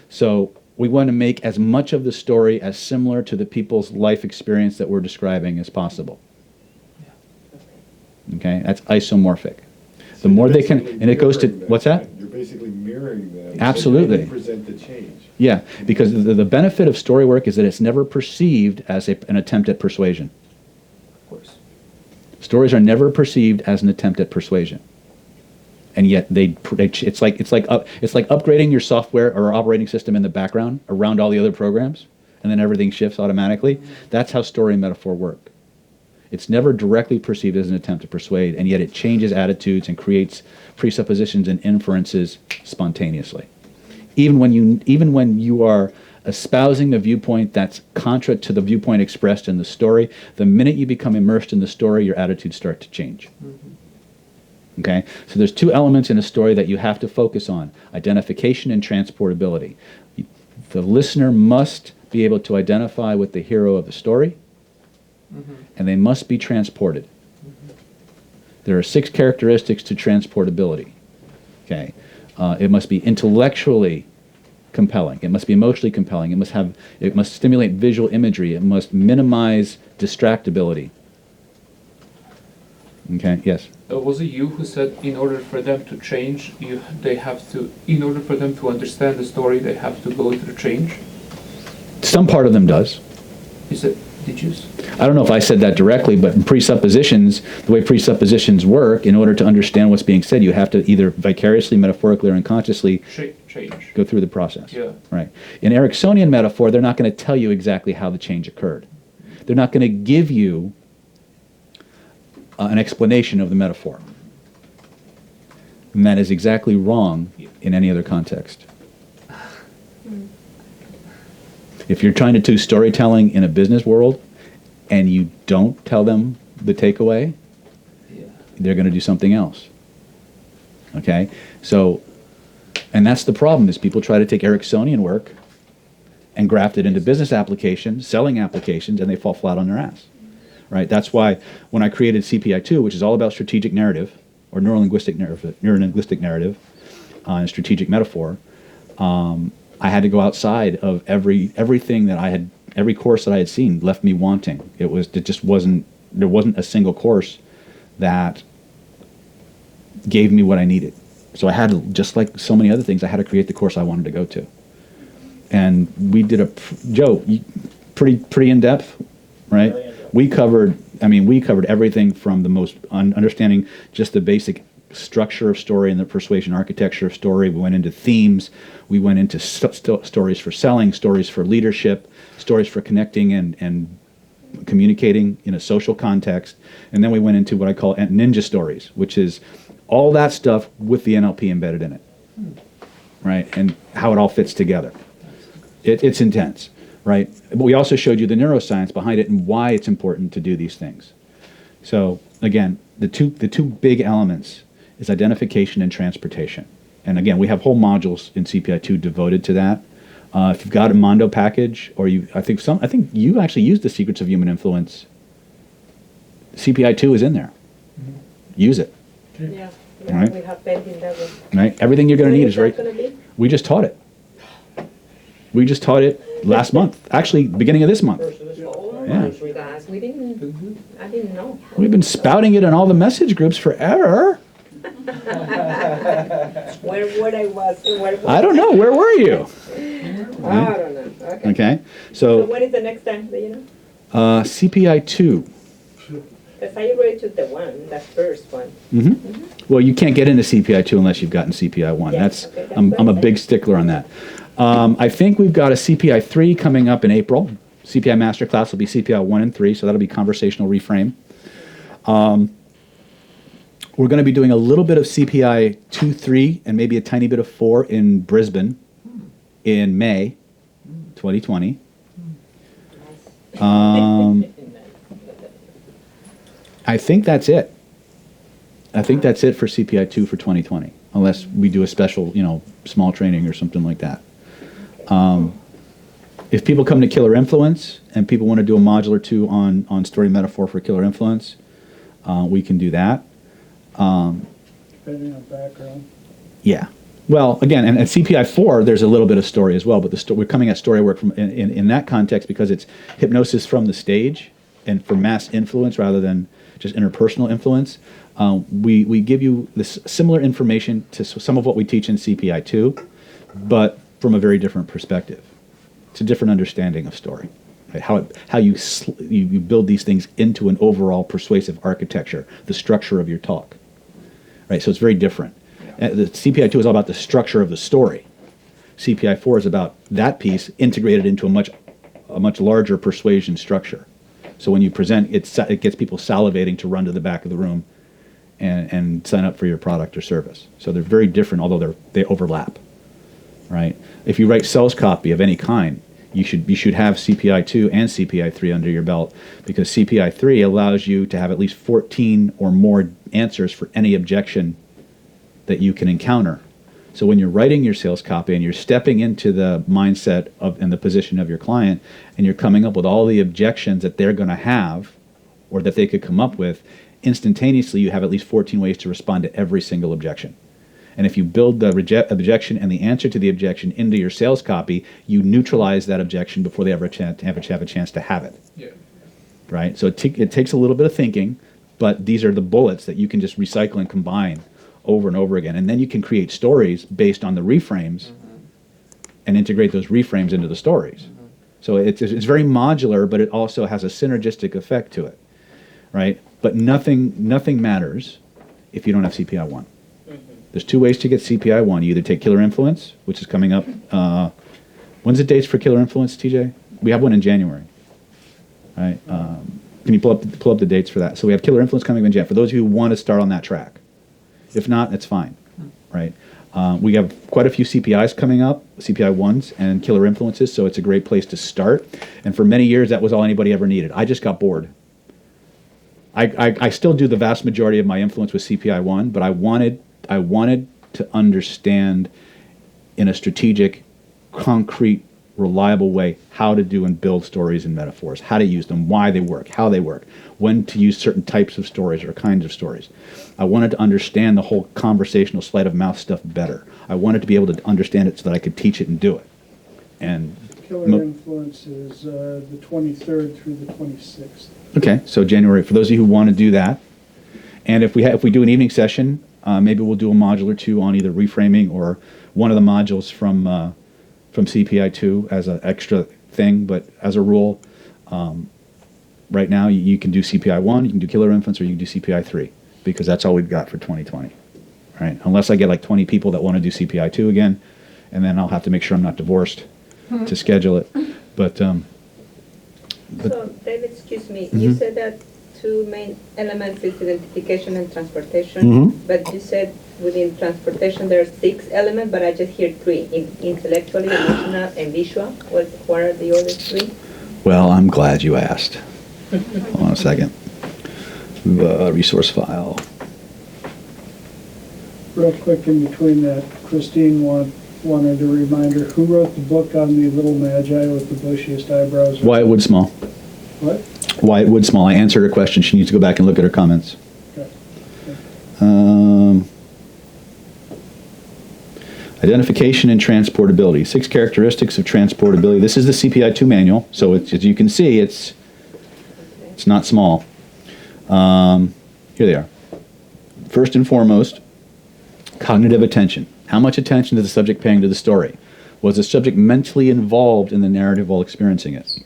So we want to make as much of the story as similar to the people's life experience that we're describing as possible. Okay, that's isomorphic. The more they can, and it goes to, what's that? You're basically mirroring them. Absolutely. So you present the change. Yeah, because the benefit of story work is that it's never perceived as an attempt at persuasion. Of course. Stories are never perceived as an attempt at persuasion, and yet it's like upgrading your software or operating system in the background around all the other programs, and then everything shifts automatically. That's how story and metaphor work. It's never directly perceived as an attempt to persuade, and yet it changes attitudes and creates presuppositions and inferences spontaneously. Even when you are espousing a viewpoint that's contra to the viewpoint expressed in the story, the minute you become immersed in the story, your attitudes start to change. Okay? So there's two elements in a story that you have to focus on: identification and transportability. The listener must be able to identify with the hero of the story, and they must be transported. There are 6 characteristics to transportability. Okay, it must be intellectually compelling. It must be emotionally compelling. It must stimulate visual imagery. It must minimize distractibility. Okay. Yes. Was it you who said in order for them to change, in order for them to understand the story, they have to go through change? Some part of them does. Did you? I don't know if I said that directly, but in presuppositions, the way presuppositions work, in order to understand what's being said, you have to either vicariously, metaphorically, or unconsciously Change. go through the process. Yeah. Right. In Ericksonian metaphor, they're not going to tell you exactly how the change occurred. They're not going to give you an explanation of the metaphor. And that is exactly wrong in any other context. If you're trying to do storytelling in a business world and you don't tell them the takeaway, they're going to do something else. Okay? So, and that's the problem, is people try to take Ericksonian work and graft it into business applications, selling applications, and they fall flat on their ass. Right? That's why when I created CPI2, which is all about strategic narrative, or neurolinguistic narrative, and strategic metaphor, I had to go outside of everything that I had, every course that I had seen left me wanting. There wasn't a single course that gave me what I needed. So I had to, just like so many other things, I had to create the course I wanted to go to. And we did pretty in depth, right? We covered everything from the most understanding just the basic structure of story and the persuasion architecture of story. We went into themes. We went into stories for selling, stories for leadership, stories for connecting and communicating in a social context. And then we went into what I call ninja stories, which is all that stuff with the NLP embedded in it, right? And how it all fits together. It's intense, right? But we also showed you the neuroscience behind it and why it's important to do these things. So again, the two big elements is identification and transportation. And again, we have whole modules in CPI2 devoted to that. If you've got a Mondo package, or I think you actually used the Secrets of Human Influence. CPI2 is in there. Mm-hmm. Use it. Yeah, Right. We have pending that one. Right. Everything you're going to need is When right. that gonna be? We just taught it. We just taught it last month. Actually, beginning of this month. Oh Yeah. my gosh, I didn't know. We've been spouting it in all the message groups forever. Where I don't know. Where were you? I don't know. Okay. Okay. So So when is the next time, do you know? CPI2. Because I already took the first one. Well, you can't get into CPI2 unless you've gotten CPI1. Yeah, That's okay, that's I'm a perfect. big stickler on that. I think we've got a CPI3 coming up in April. CPI Masterclass will be CPI1 and 3, so that'll be conversational reframe. We're going to be doing a little bit of CPI 2, 3, and maybe a tiny bit of 4 in Brisbane in May 2020. I think that's it. I think that's it for CPI 2 for 2020, unless we do a special, small training or something like that. If people come to Killer Influence and people want to do a module or two on story metaphor for Killer Influence, we can do that. Depending on background. Yeah. Well, again, and at CPI 4, there's a little bit of story as well, but we're coming at story work from in that context because it's hypnosis from the stage and for mass influence rather than just interpersonal influence. We give you this similar information to some of what we teach in CPI 2, but from a very different perspective. It's a different understanding of story. Right? How you build these things into an overall persuasive architecture, the structure of your talk. Right, so it's very different. The CPI 2 is all about the structure of the story. CPI 4 is about that piece integrated into a much larger persuasion structure. So when you present, it gets people salivating to run to the back of the room and sign up for your product or service. So they're very different, although they overlap. Right? If you write sales copy of any kind, you should have CPI 2 and CPI 3 under your belt, because CPI 3 allows you to have at least 14 or more answers for any objection that you can encounter. So when you're writing your sales copy and you're stepping into the mindset and the position of your client, and you're coming up with all the objections that they're going to have or that they could come up with instantaneously, you have at least 14 ways to respond to every single objection. And if you build the objection and the answer to the objection into your sales copy, you neutralize that objection before they ever have a chance to have it. Yeah. Right? So it takes a little bit of thinking, but these are the bullets that you can just recycle and combine over and over again. And then you can create stories based on the reframes and integrate those reframes into the stories. So it's very modular, but it also has a synergistic effect to it, right? But nothing matters if you don't have CPI 1. There's 2 ways to get CPI 1. You either take Killer Influence, which is coming up. When's the dates for Killer Influence, TJ? We have one in January. All right. Can you pull up the dates for that? So we have Killer Influence coming up in January. For those of you who want to start on that track. If not, it's fine, right? We have quite a few CPIs coming up, CPI 1s and Killer Influences, so it's a great place to start. And for many years, that was all anybody ever needed. I just got bored. I still do the vast majority of my influence with CPI 1, but I wanted to understand in a strategic, concrete, reliable way how to do and build stories and metaphors, how to use them, why they work, how they work, when to use certain types of stories or kinds of stories. I wanted to understand the whole conversational sleight of mouth stuff better. I wanted to be able to understand it so that I could teach it and do it. And Killer Influence is the 23rd through the 26th. Okay, so January, for those of you who want to do that. And if we do an evening session, maybe we'll do a module or two on either reframing or one of the modules from CPI 2 as an extra thing. But as a rule, right now you can do CPI 1, you can do Killer Influence, or you can do CPI 3, because that's all we've got for 2020. Right? Unless I get like 20 people that want to do CPI 2 again, and then I'll have to make sure I'm not divorced to schedule it. But So, David, excuse me, you said that 2 main elements is identification and transportation, but you said within transportation there are 6 elements, but I just hear 3, intellectually, emotional, and visual. What are the other 3? well, I'm glad you asked. Hold on a second. Resource file. Real quick in between that, Christine wanted a reminder, who wrote the book on the little magi with the bushiest eyebrows? Wyatt Wood Small. What? Wyatt Wood Small. I answered her question. She needs to go back and look at her comments. Okay. Identification and transportability. 6 characteristics of transportability. This is the CPI 2 manual, so it's, as you can see, it's not small. Here they are. First and foremost, cognitive attention. How much attention is the subject paying to the story? Was the subject mentally involved in the narrative while experiencing it?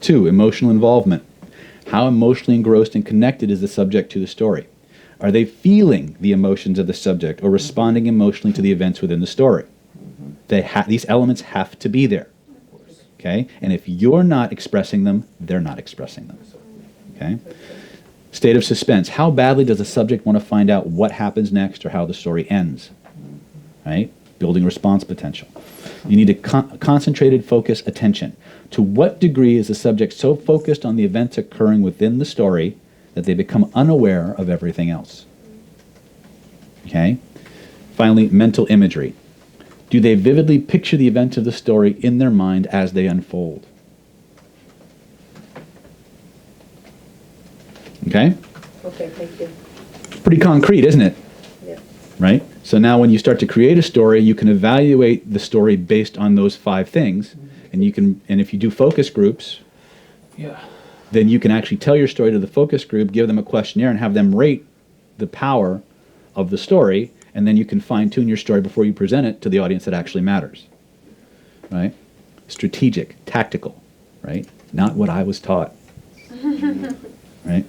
2, emotional involvement. How emotionally engrossed and connected is the subject to the story? Are they feeling the emotions of the subject or responding emotionally to the events within the story? These elements have to be there. Okay? And if you're not expressing them, they're not expressing them. Okay? State of suspense. How badly does the subject want to find out what happens next or how the story ends? Right? Building response potential. You need a concentrated focus attention. To what degree is the subject so focused on the events occurring within the story that they become unaware of everything else? Okay? Finally, mental imagery. Do they vividly picture the events of the story in their mind as they unfold? Okay? Okay, thank you. Pretty concrete, isn't it? Yeah. Right? So now when you start to create a story, you can evaluate the story based on those 5 things. And you can, and if you do focus groups, then you can actually tell your story to the focus group, give them a questionnaire, and have them rate the power of the story, and then you can fine-tune your story before you present it to the audience that actually matters. Right? Strategic, tactical, right? Not what I was taught. Right?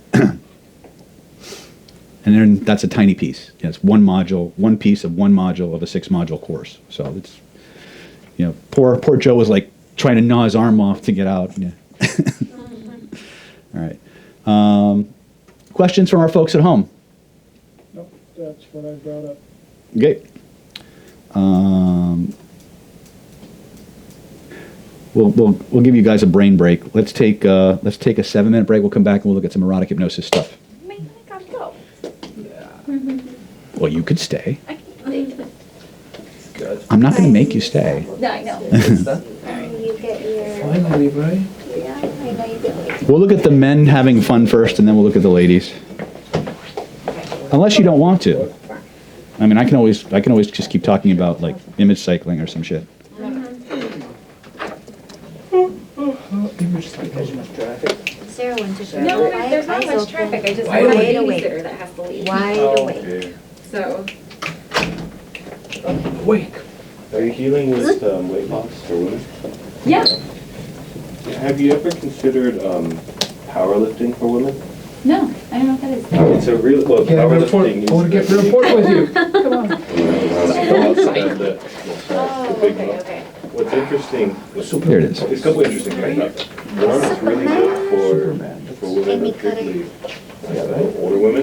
And then that's a tiny piece. Yeah, it's one module, one piece of one module of a 6-module course. So it's, you know, poor Joe was like trying to gnaw his arm off to get out. Yeah. All right. Questions from our folks at home? Nope, that's what I brought up. Okay. We'll give you guys a brain break. Let's take a 7-minute break. We'll come back and we'll look at some erotic hypnosis stuff. I gotta go. Well, you could stay. I can't stay. Good. I'm not going to make you stay. No, I know. You get your, Finally, right? yeah, I know you get your. We'll look at the men having fun first, and then we'll look at the ladies. Unless you don't want to. I mean, I can always just keep talking about like image cycling or some shit. Sarah went to show. No, there's not much traffic, I just have a Wide awake. babysitter that has to leave. Wide awake. So, Are you healing with weight loss for women? yeah, Have you ever considered powerlifting for women? no, I don't know what that is. It's a real, well, powerlifting is... I want to get the report with you. Come on. Oh, okay, okay. What's interesting... There it is. There's a couple interesting things. One is really good for women, Amy Cutter. particularly older women.